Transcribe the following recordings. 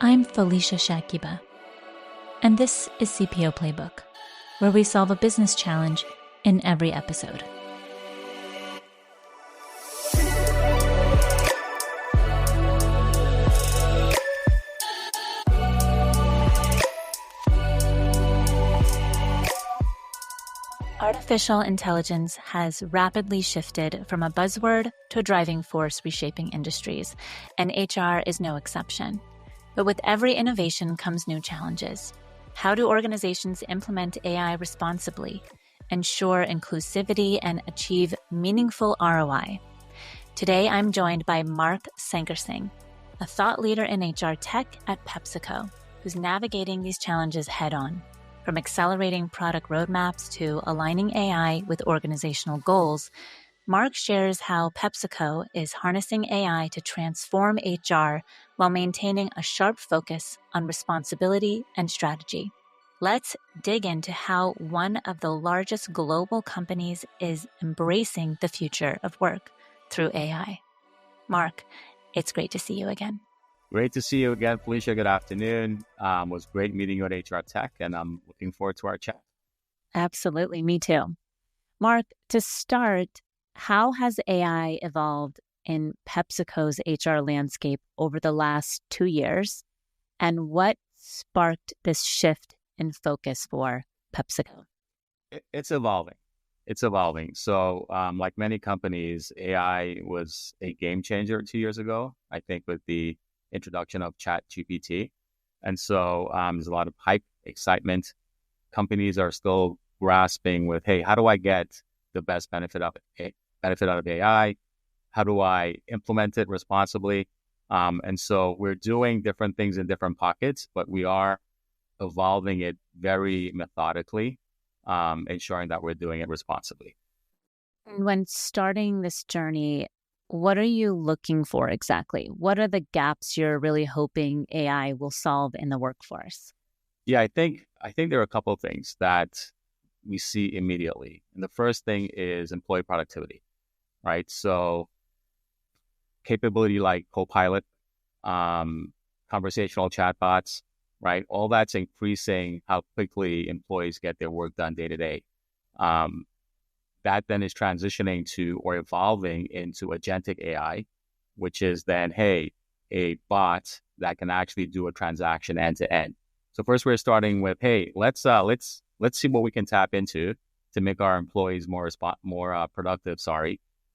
I'm Felicia Shakiba, and this is CPO Playbook, where we solve a business challenge in every episode. Artificial intelligence has rapidly shifted from a buzzword to a driving force reshaping industries, and HR is no exception. But with every innovation comes new challenges. How do organizations implement AI responsibly, ensure inclusivity, and achieve meaningful ROI? Today, I'm joined by Mark Sankarsingh, a thought leader in HR tech at PepsiCo, who's navigating these challenges head-on. From accelerating product roadmaps to aligning AI with organizational goals, Mark shares how PepsiCo is harnessing AI to transform HR while maintaining a sharp focus on responsibility and strategy. Let's dig into how one of the largest global companies is embracing the future of work through AI. Mark, it's great to see you again. Great to see you again, Felicia. Good afternoon. It was great meeting you at HR Tech, and I'm looking forward to our chat. Absolutely. Me too. Mark, to start, how has AI evolved in PepsiCo's HR landscape over the last 2 years? And what sparked this shift in focus for PepsiCo? It's evolving. It's evolving. So like many companies, AI was a game changer 2 years ago, I think, with the introduction of ChatGPT. And so there's a lot of hype, excitement. Companies are still grasping with, hey, how do I get the best benefit out of AI? How do I implement it responsibly? And so we're doing different things in different pockets, but we are evolving it very methodically, ensuring that we're doing it responsibly. When starting this journey, what are you looking for exactly? What are the gaps you're really hoping AI will solve in the workforce? Yeah, I think there are a couple of things that we see immediately. And the first thing is employee productivity, right? So capability like Copilot, conversational chatbots, right? All that's increasing how quickly employees get their work done day to day. That then is transitioning to or evolving into agentic AI, which is then, hey, a bot that can actually do a transaction end to end. So first we're starting with, hey, let's see what we can tap into to make our employees more productive.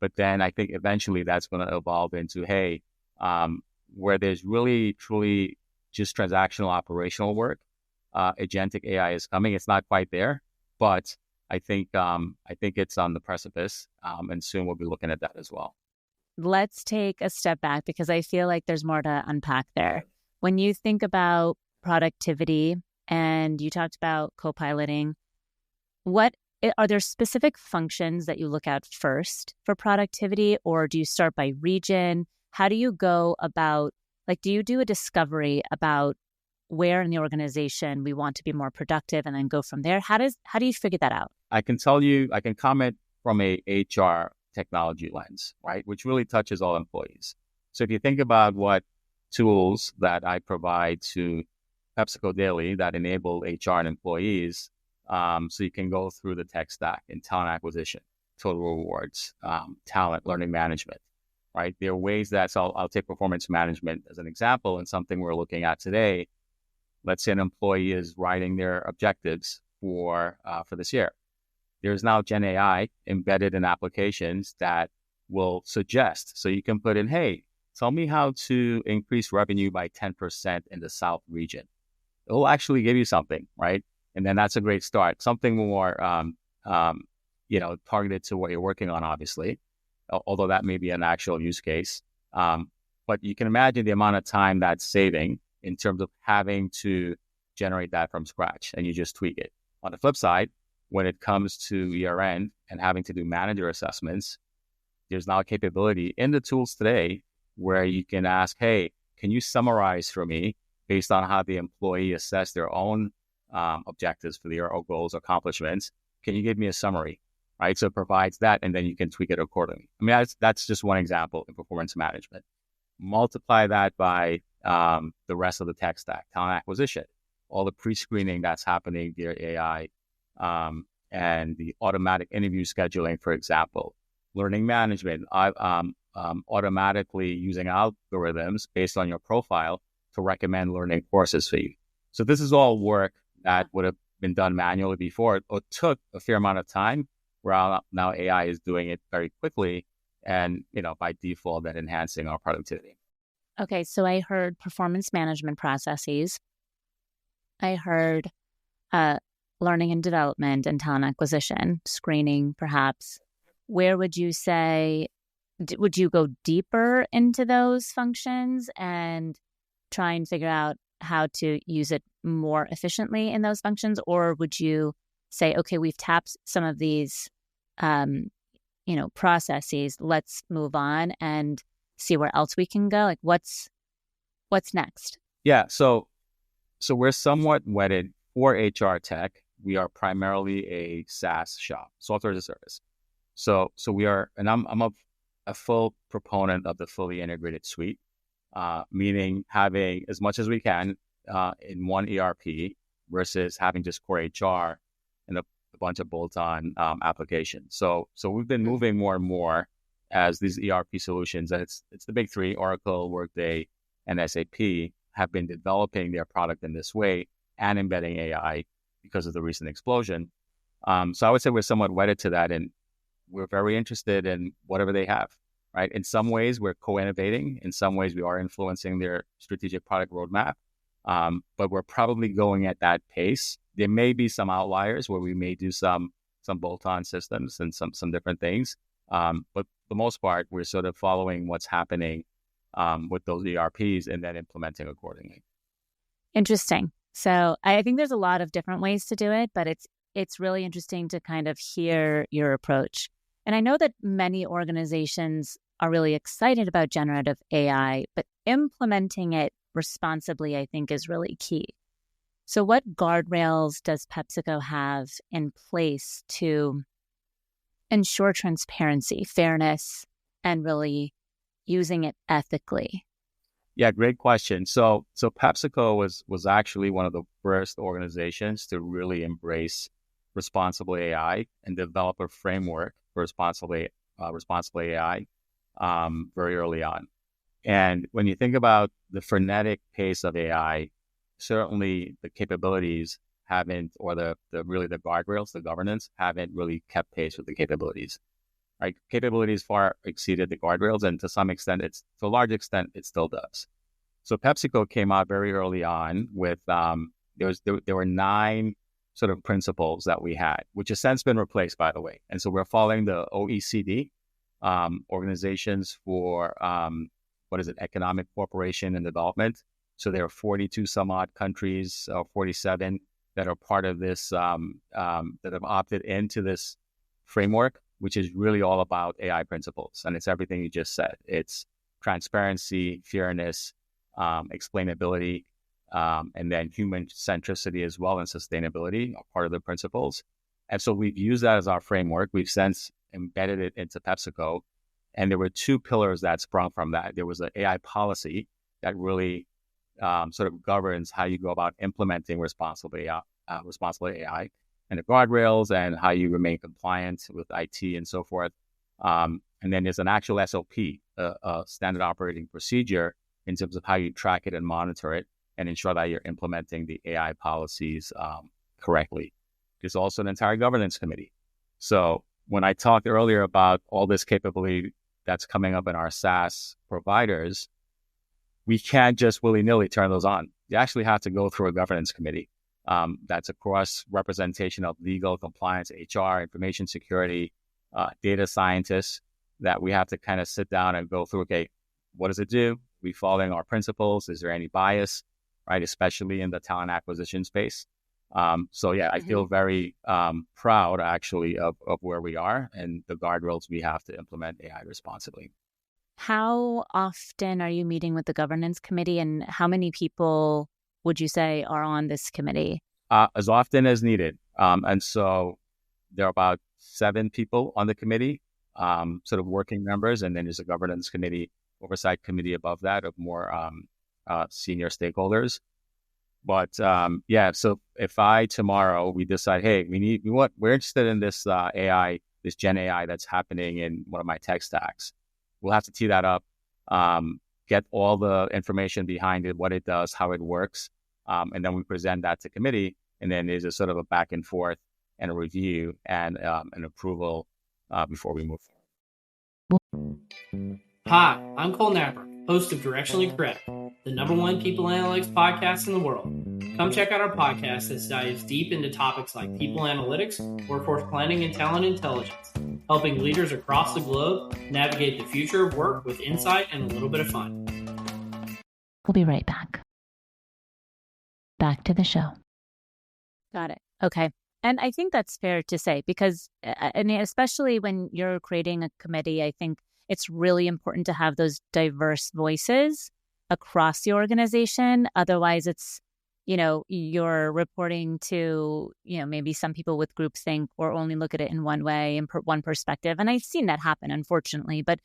But then I think eventually that's going to evolve into, hey, where there's really truly just transactional operational work, agentic AI is coming. It's not quite there, but I think it's on the precipice, and soon we'll be looking at that as well. Let's take a step back because I feel like there's more to unpack there. When you think about productivity and you talked about co-piloting, are there specific functions that you look at first for productivity, or do you start by region? How do you go about, do you do a discovery about where in the organization we want to be more productive and then go from there? How do you figure that out? I can comment from a HR technology lens, right? Which really touches all employees. So if you think about what tools that I provide to PepsiCo daily that enable HR and employees, so you can go through the tech stack in talent acquisition, total rewards, talent, learning management, right? There are ways so I'll take performance management as an example and something we're looking at today. Let's say an employee is writing their objectives for this year. There's now Gen AI embedded in applications that will suggest. So you can put in, hey, tell me how to increase revenue by 10% in the South region. It will actually give you something, right? And then that's a great start. Something more, targeted to what you're working on, obviously, although that may be an actual use case. But you can imagine the amount of time that's saving in terms of having to generate that from scratch, and you just tweak it. On the flip side, when it comes to year-end and having to do manager assessments, there's now a capability in the tools today where you can ask, hey, can you summarize for me based on how the employee assessed their own objectives for the year or goals, accomplishments? Can you give me a summary, right? So it provides that, and then you can tweak it accordingly. I mean, that's just one example in performance management. multiply that by the rest of the tech stack, talent acquisition, all the pre-screening that's happening via AI, and the automatic interview scheduling, for example, learning management, automatically using algorithms based on your profile to recommend learning courses for you. So this is all work that would have been done manually before, or took a fair amount of time, where now AI is doing it very quickly and, by default, that enhancing our productivity. Okay, so I heard performance management processes. I heard learning and development and talent acquisition, screening, perhaps. Where would you say, would you go deeper into those functions and try and figure out how to use it more efficiently in those functions? Or would you say, okay, we've tapped some of these, processes, let's move on and see where else we can go? Like what's next? Yeah. So we're somewhat wedded for HR tech. We are primarily a SaaS shop, software as a service. So we are, and I'm a full proponent of the fully integrated suite, meaning having as much as we can in one ERP versus having just core HR and a bunch of bolt-on applications. So we've been moving more and more as these ERP solutions, and it's the big three, Oracle, Workday, and SAP, have been developing their product in this way and embedding AI because of the recent explosion. So I would say we're somewhat wedded to that, and we're very interested in whatever they have, right? In some ways, we're co-innovating. In some ways, we are influencing their strategic product roadmap, but we're probably going at that pace. There may be some outliers where we may do some bolt-on systems and some different things, but for the most part, we're sort of following what's happening with those ERPs and then implementing accordingly. Interesting. So I think there's a lot of different ways to do it, but it's really interesting to kind of hear your approach. And I know that many organizations are really excited about generative AI, but implementing it responsibly, I think, is really key. So what guardrails does PepsiCo have in place to ensure transparency, fairness, and really using it ethically? Yeah, great question. So PepsiCo was actually one of the first organizations to really embrace responsible AI and develop a framework for responsible AI very early on. And when you think about the frenetic pace of AI, certainly the capabilities haven't, or the guardrails, the governance haven't really kept pace with the capabilities. Right? Capabilities far exceeded the guardrails, and to a large extent, it still does. So PepsiCo came out very early on with there were 9 sort of principles that we had, which has since been replaced, by the way. And so we're following the OECD organizations for economic cooperation and development. So there are 42 some odd countries, 47 that are part of this, that have opted into this framework, which is really all about AI principles. And it's everything you just said. It's transparency, fairness, explainability, and then human centricity as well, and sustainability are part of the principles. And so we've used that as our framework. We've since embedded it into PepsiCo. And there were 2 pillars that sprung from that. There was an AI policy that really sort of governs how you go about implementing responsible AI, and the guardrails and how you remain compliant with IT and so forth. And then there's an actual SOP, a standard operating procedure, in terms of how you track it and monitor it and ensure that you're implementing the AI policies correctly. There's also an entire governance committee. So when I talked earlier about all this capability that's coming up in our SaaS providers, we can't just willy-nilly turn those on. You actually have to go through a governance committee. That's a cross-representation of legal, compliance, HR, information security, data scientists, that we have to kind of sit down and go through, okay, what does it do? Are we following our principles? Is there any bias, right? Especially in the talent acquisition space. So yeah, I feel very proud actually of where we are and the guardrails we have to implement AI responsibly. How often are you meeting with the governance committee, and how many people would you say are on this committee? As often as needed. And so there are about 7 people on the committee, sort of working members, and then there's a governance committee oversight committee above that of more senior stakeholders. But so if tomorrow we decide, hey, we're interested in this AI, this Gen AI that's happening in one of my tech stacks, we'll have to tee that up, get all the information behind it, what it does, how it works, and then we present that to committee, and then there's a sort of a back and forth and a review and an approval before we move forward. Hi, I'm Cole Napper, host of Directionally Correct, the #1 people analytics podcast in the world. Come check out our podcast that dives deep into topics like people analytics, workforce planning, and talent intelligence, helping leaders across the globe navigate the future of work with insight and a little bit of fun. We'll be right back. Back to the show. Got it. Okay. And I think that's fair to say because, especially when you're creating a committee, I think it's really important to have those diverse voices across the organization. Otherwise, it's, you're reporting to, maybe some people with groupthink or only look at it in one way and one perspective. And I've seen that happen, unfortunately. But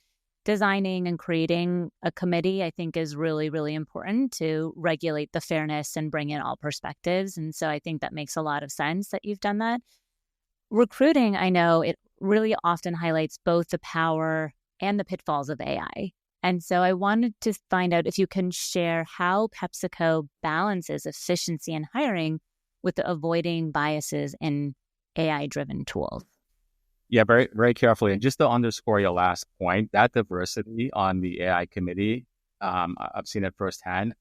designing and creating a committee, I think, is really, really important to regulate the fairness and bring in all perspectives. And so I think that makes a lot of sense that you've done that. Recruiting, I know it really often highlights both the power and the pitfalls of AI. And so I wanted to find out if you can share how PepsiCo balances efficiency in hiring with avoiding biases in AI-driven tools. Yeah, very, very carefully. And just to underscore your last point, that diversity on the AI committee, I've seen it firsthand.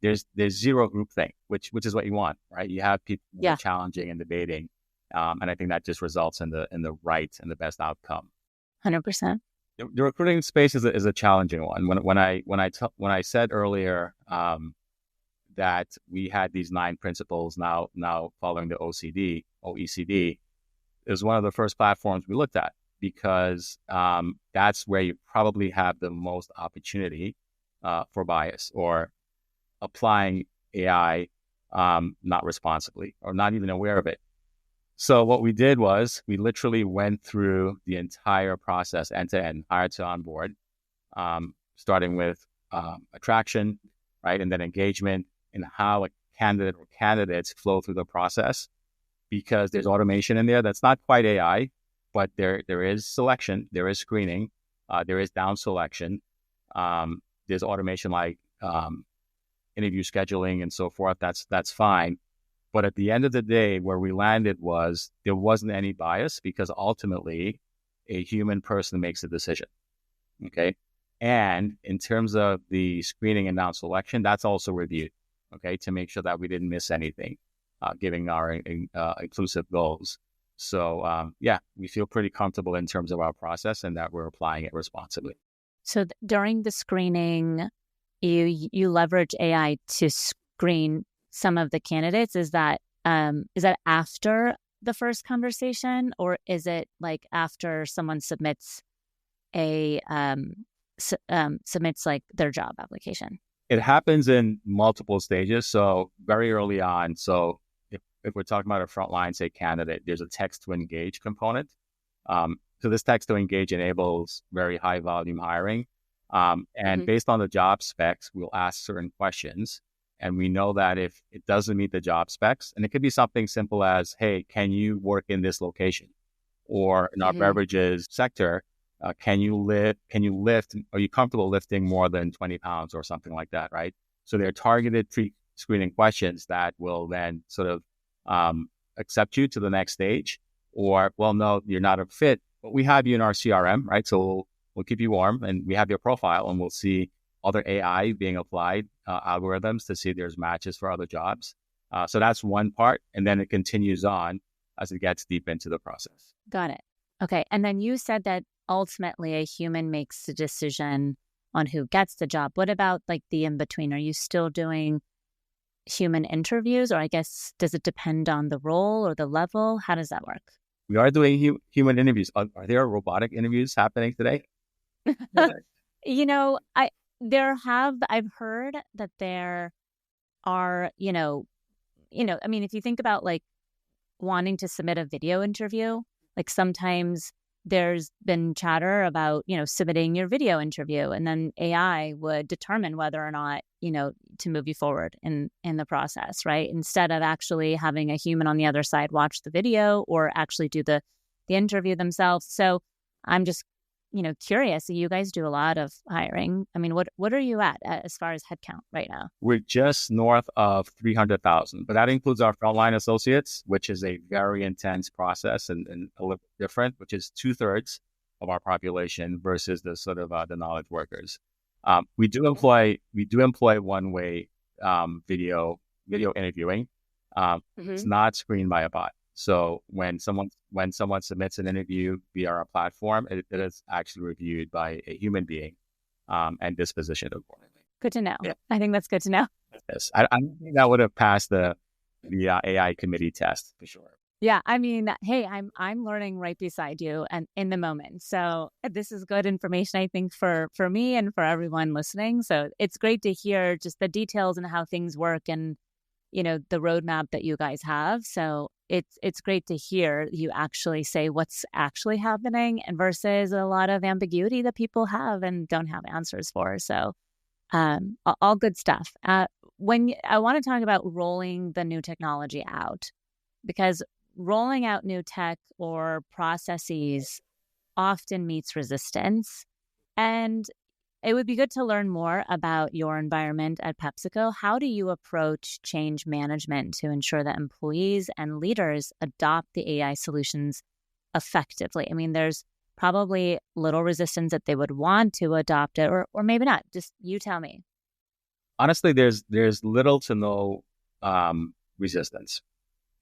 There's zero groupthink, which is what you want, right? You have people challenging and debating, and I think that just results in the right and the best outcome. 100%. The recruiting space is a challenging one. When I said earlier that we had these 9 principles now following the OECD. It was one of the first platforms we looked at because that's where you probably have the most opportunity for bias or applying AI not responsibly or not even aware of it. So what we did was we literally went through the entire process end to end, hire to onboard, starting with attraction, right, and then engagement and how a candidate or candidates flow through the process. Because there's automation in there that's not quite AI, but there is selection, there is screening, there is down selection, there's automation like interview scheduling and so forth. That's fine. But at the end of the day, where we landed was there wasn't any bias because ultimately a human person makes a decision. Okay. And in terms of the screening and down selection, that's also reviewed, okay, to make sure that we didn't miss anything. Giving our inclusive goals. So, we feel pretty comfortable in terms of our process and that we're applying it responsibly. So during the screening, you leverage AI to screen some of the candidates. Is that after the first conversation, or is it like after someone submits like their job application? It happens in multiple stages. So very early on. So if we're talking about a frontline, say candidate, there's a text to engage component. So this text to engage enables very high volume hiring. And based on the job specs, we'll ask certain questions. And we know that if it doesn't meet the job specs, and it could be something simple as, hey, can you work in this location? Or in our beverages sector, can you lift, are you comfortable lifting more than 20 pounds or something like that, right? So they're targeted pre-screening questions that will then sort of accept you to the next stage, or, well, no, you're not a fit, but we have you in our CRM, right? So we'll keep you warm and we have your profile and we'll see other AI being applied, algorithms to see if there's matches for other jobs. So that's one part. And then it continues on as it gets deep into the process. Got it. Okay. And then you said that ultimately a human makes the decision on who gets the job. What about like the in-between? Are you still doing human interviews, or I guess, does it depend on the role or the level? How does that work? We are doing human interviews. Are there robotic interviews happening today? I've heard that there are, I mean, if you think about like wanting to submit a video interview, like sometimes there's been chatter about, submitting your video interview, and then AI would determine whether or not, to move you forward in the process, right? Instead of actually having a human on the other side watch the video or actually do the interview themselves. So I'm just, curious. You guys do a lot of hiring. I mean, what are you at as far as headcount right now? We're just north of 300,000, but that includes our frontline associates, which is a very intense process and a little different, which is 2/3 of our population versus the sort of the knowledge workers. We do employ one-way video interviewing. It's not screened by a bot. So when someone submits an interview via our platform, it is actually reviewed by a human being and dispositioned accordingly. Good to know. Yeah. I think that's good to know. Yes, I don't think that would have passed the AI committee test for sure. Yeah, I mean, hey, I'm learning right beside you and in the moment. So this is good information, I think, for me and for everyone listening. So it's great to hear just the details and how things work and, the roadmap that you guys have. So it's great to hear you actually say what's actually happening and versus a lot of ambiguity that people have and don't have answers for. So all good stuff. When I want to talk about rolling the new technology out, because rolling out new tech or processes often meets resistance. And it would be good to learn more about your environment at PepsiCo. How do you approach change management to ensure that employees and leaders adopt the AI solutions effectively? I mean, there's probably little resistance that they would want to adopt it, or maybe not. Just you tell me. Honestly, there's little to no resistance.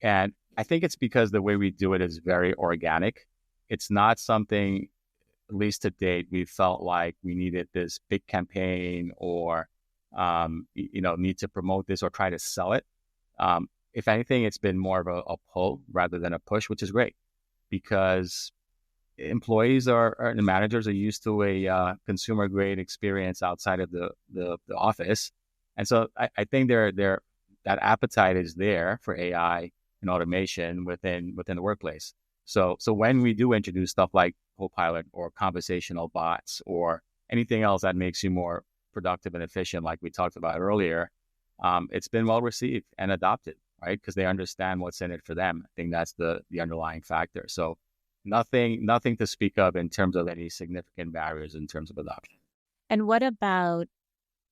And I think it's because the way we do it is very organic. It's not something, at least to date, we felt like we needed this big campaign or, need to promote this or try to sell it. If anything, it's been more of a pull rather than a push, which is great because employees and managers are used to a consumer grade experience outside of the office. And so I think that appetite is there for AI and automation within the workplace. So when we do introduce stuff like Copilot or conversational bots or anything else that makes you more productive and efficient, like we talked about earlier, it's been well received and adopted, right? Because they understand what's in it for them. I think that's the underlying factor. So nothing to speak of in terms of any significant barriers in terms of adoption. And what about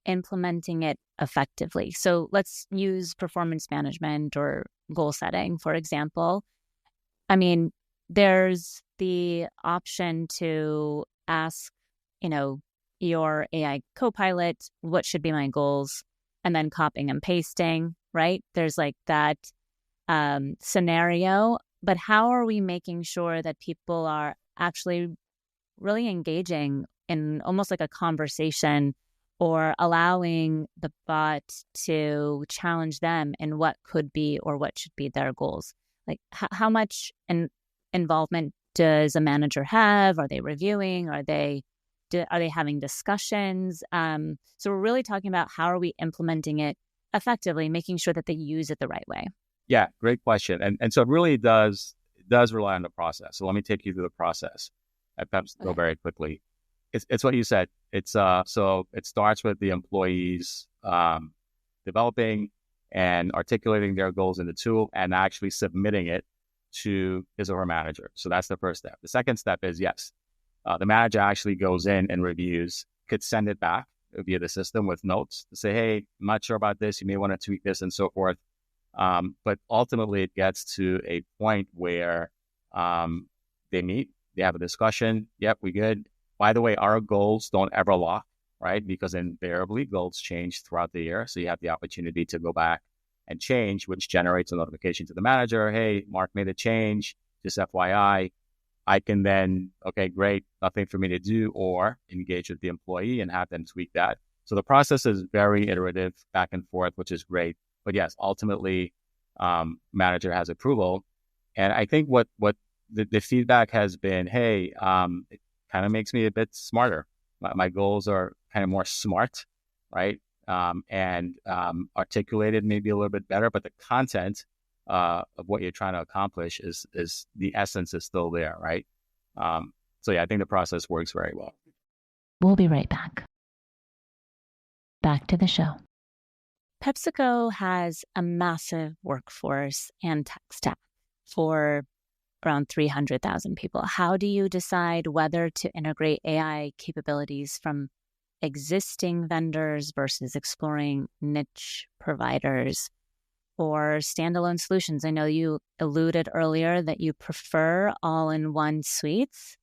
implementing it effectively? So let's use performance management or goal setting, for example. I mean, there's the option to ask, your AI Copilot, what should be my goals, and then copying and pasting, right? There's like that scenario. But how are we making sure that people are actually really engaging in almost like a conversation or allowing the bot to challenge them in what could be or what should be their goals? Like how much involvement does a manager have? Are they reviewing? Are they having discussions? So we're really talking about how are we implementing it effectively, making sure that they use it the right way. Yeah, great question. And so it really does rely on the process. So let me take you through the process at PepsiCo very quickly. It's what you said. It's so it starts with the employees developing and articulating their goals in the tool and actually submitting it to his or her manager. So that's the first step. The second step is, yes, the manager actually goes in and reviews, could send it back via the system with notes to say, hey, I'm not sure about this. You may want to tweak this and so forth. But ultimately, it gets to a point where they meet, they have a discussion. Yep, we good. By the way, our goals don't ever lock, right? Because invariably, goals change throughout the year. So you have the opportunity to go back and change, which generates a notification to the manager. Hey, Mark made a change, just FYI. I can then, okay, great, nothing for me to do, or engage with the employee and have them tweak that. So the process is very iterative, back and forth, which is great. But yes, ultimately, manager has approval. And I think what the feedback has been, hey, it kind of makes me a bit smarter. My goals are kind of more smart, right? And articulated maybe a little bit better, but the content of what you're trying to accomplish is the essence is still there, right? So yeah, I think the process works very well. We'll be right back. Back to the show. PepsiCo has a massive workforce and tech stack for around 300,000 people. How do you decide whether to integrate AI capabilities from existing vendors versus exploring niche providers or standalone solutions? I know you alluded earlier that you prefer all-in-one suites,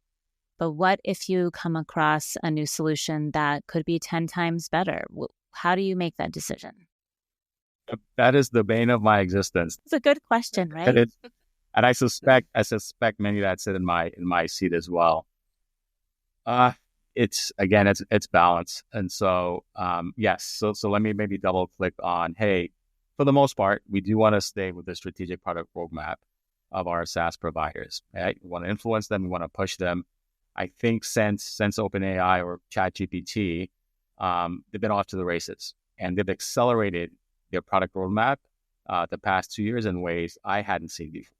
but what if you come across a new solution that could be 10 times better? How do you make that decision? That is the bane of my existence. It's a good question, right? And I suspect many that sit in my seat as well. It's balance. And so, yes. So let me maybe double click on, hey, for the most part, we do want to stay with the strategic product roadmap of our SaaS providers. Right? We want to influence them. We want to push them. I think since OpenAI or ChatGPT, they've been off to the races, and they've accelerated their product roadmap the past 2 years in ways I hadn't seen before.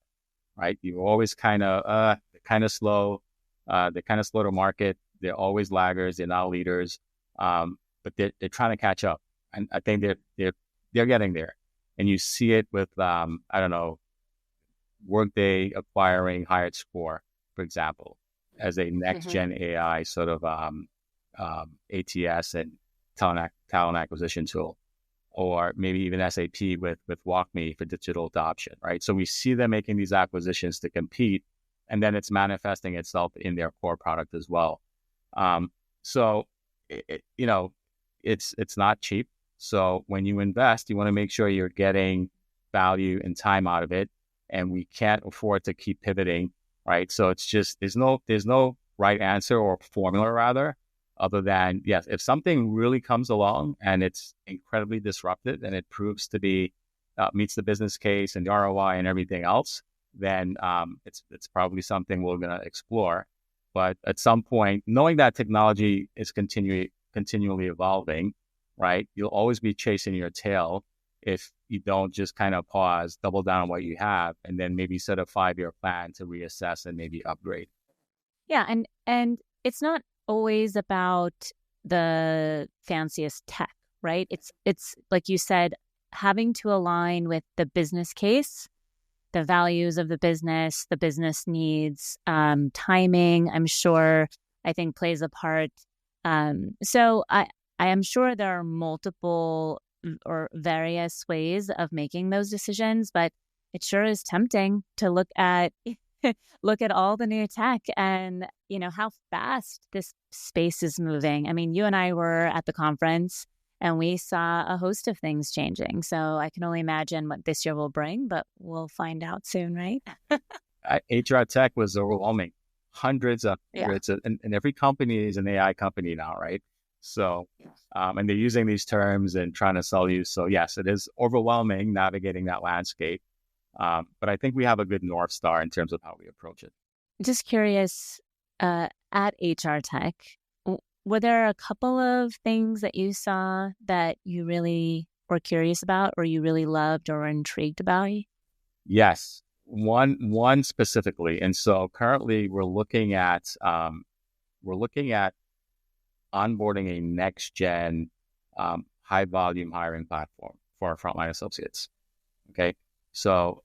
Right? You're always kind of slow. They're kind of slow to market. They're always laggards. They're not leaders, but they're trying to catch up, and I think they're getting there. And you see it with Workday acquiring HiredScore, for example, as a next gen AI sort of ATS and talent acquisition tool, or maybe even SAP with WalkMe for digital adoption, right? So we see them making these acquisitions to compete, and then it's manifesting itself in their core product as well. So it's not cheap. So when you invest, you want to make sure you're getting value and time out of it, and we can't afford to keep pivoting, right? So it's just there's no right answer or formula rather, other than yes, if something really comes along and it's incredibly disruptive and it proves to be meets the business case and the ROI and everything else, then it's probably something we're going to explore. But at some point, knowing that technology is continually evolving, right? You'll always be chasing your tail if you don't just kind of pause, double down on what you have, and then maybe set a 5-year plan to reassess and maybe upgrade. Yeah, and it's not always about the fanciest tech, right? It's like you said, having to align with the business case, the values of the business needs, timing, I'm sure, I think plays a part. So I am sure there are multiple or various ways of making those decisions, but it sure is tempting to look at all the new tech and, how fast this space is moving. I mean, you and I were at the conference and we saw a host of things changing. So I can only imagine what this year will bring, but we'll find out soon, right? HR tech was overwhelming. Hundreds, and every company is an AI company now, right? So, and they're using these terms and trying to sell you. So yes, it is overwhelming navigating that landscape. But I think we have a good North Star in terms of how we approach it. Just curious, at HR Tech, were there a couple of things that you saw that you really were curious about or you really loved or were intrigued about? Yes, one specifically. And so currently we're looking at onboarding a next gen high volume hiring platform for our frontline associates. Okay. So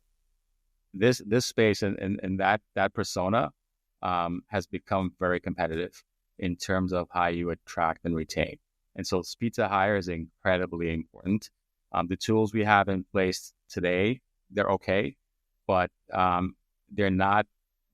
this space and that persona has become very competitive in terms of how you attract and retain. And so speed to hire is incredibly important. The tools we have in place today, they're okay, but they're not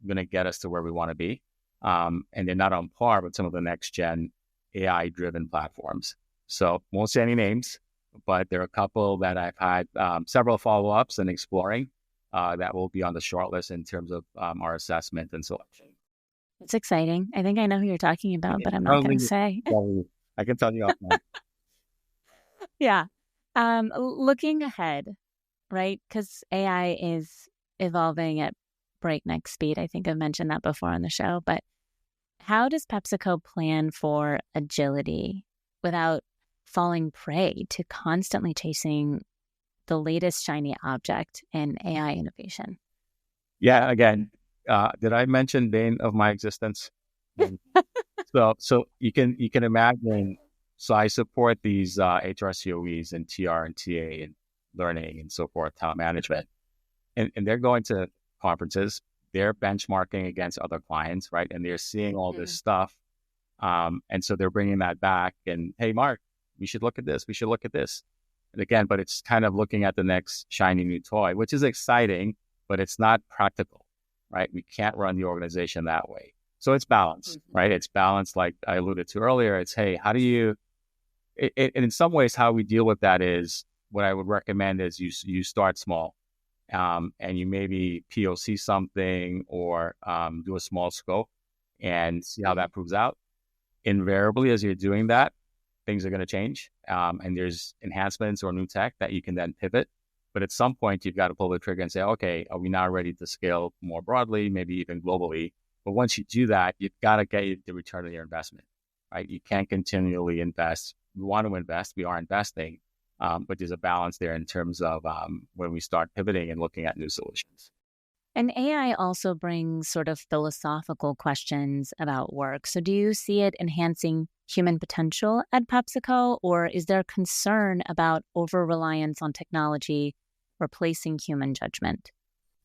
going to get us to where we want to be. And they're not on par with some of the next gen AI driven platforms. So won't say any names, but there are a couple that I've had several follow-ups and exploring that will be on the shortlist in terms of our assessment and selection. It's exciting. I think I know who you're talking about, but I'm not going to say. I can tell you offline. Yeah. Looking ahead, right? Because AI is evolving at breakneck speed. I think I've mentioned that before on the show, but how does PepsiCo plan for agility without falling prey to constantly chasing the latest shiny object in AI innovation? Yeah, again, did I mention bane of my existence? So you can imagine. So I support these HR COEs and TR and TA and learning and so forth, talent management, and they're going to conferences. They're benchmarking against other clients, right? And they're seeing all this stuff, and so they're bringing that back. And hey, Mark, we should look at this. We should look at this. And again, but it's kind of looking at the next shiny new toy, which is exciting, but it's not practical, right? We can't run the organization that way. So it's balanced, right? It's balanced, like I alluded to earlier. It's, hey, how do you, and in some ways, how we deal with that is, what I would recommend is you start small, and you maybe POC something or do a small scope and see how that proves out. Invariably, as you're doing that, things are going to change, and there's enhancements or new tech that you can then pivot. But at some point, you've got to pull the trigger and say, okay, are we now ready to scale more broadly, maybe even globally? But once you do that, you've got to get the return on your investment, right? You can't continually invest. We want to invest. We are investing, but there's a balance there in terms of when we start pivoting and looking at new solutions. And AI also brings sort of philosophical questions about work. So do you see it enhancing human potential at PepsiCo, or is there concern about over-reliance on technology replacing human judgment?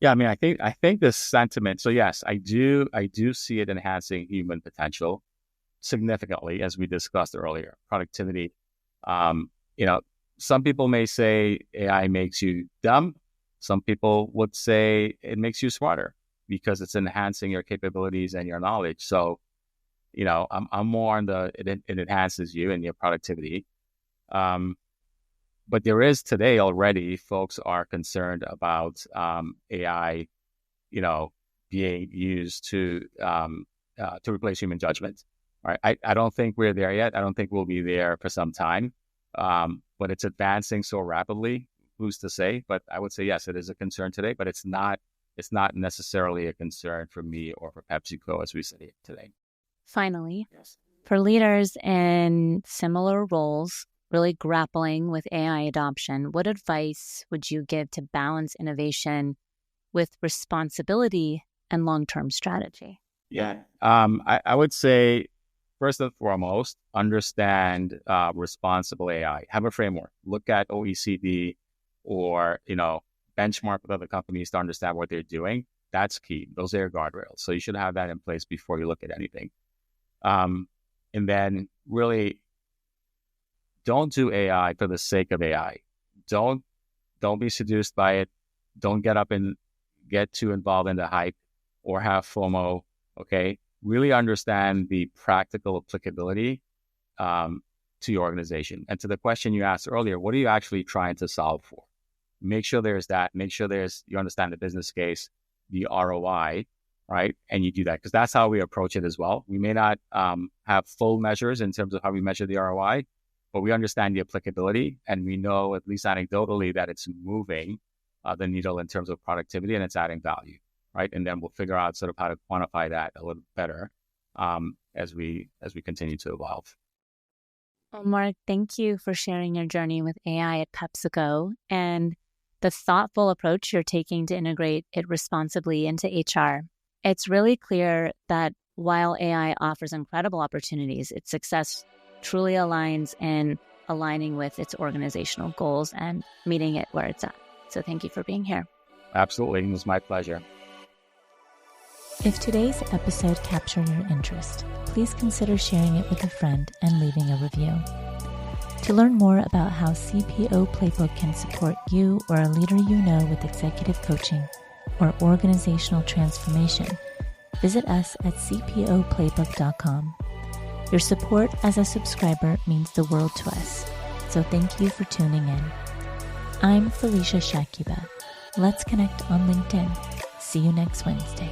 Yeah, I mean, I think the sentiment. So yes, I do see it enhancing human potential significantly, as we discussed earlier. Productivity. Some people may say AI makes you dumb. Some people would say it makes you smarter because it's enhancing your capabilities and your knowledge. So, I'm more on it enhances you and your productivity. But there is today already, folks are concerned about AI, being used to replace human judgment. All right. I don't think we're there yet. I don't think we'll be there for some time. But it's advancing so rapidly. Who's to say? But I would say, yes, it is a concern today, but it's not necessarily a concern for me or for PepsiCo as we sit here today. Finally, for leaders in similar roles, really grappling with AI adoption, what advice would you give to balance innovation with responsibility and long-term strategy? Yeah, I would say, first and foremost, understand responsible AI. Have a framework. Look at OECD or, benchmark with other companies to understand what they're doing. That's key. Those are your guardrails. So you should have that in place before you look at anything. And then really don't do AI for the sake of AI. Don't be seduced by it. Don't get too involved in the hype or have FOMO. Okay. Really understand the practical applicability to your organization. And to the question you asked earlier, what are you actually trying to solve for? Make sure there's that. Make sure you understand the business case, the ROI, right? And you do that, because that's how we approach it as well. We may not have full measures in terms of how we measure the ROI, but we understand the applicability, and we know, at least anecdotally, that it's moving the needle in terms of productivity and it's adding value, right? And then we'll figure out sort of how to quantify that a little better as we continue to evolve. Well, Mark, thank you for sharing your journey with AI at PepsiCo and the thoughtful approach you're taking to integrate it responsibly into HR. It's really clear that while AI offers incredible opportunities, its success truly aligns in aligning with its organizational goals and meeting it where it's at. So thank you for being here. Absolutely. It was my pleasure. If today's episode captured your interest, please consider sharing it with a friend and leaving a review. To learn more about how CPO Playbook can support you or a leader you know with executive coaching or organizational transformation, visit us at cpoplaybook.com. Your support as a subscriber means the world to us, so thank you for tuning in. I'm Felicia Shakiba. Let's connect on LinkedIn. See you next Wednesday.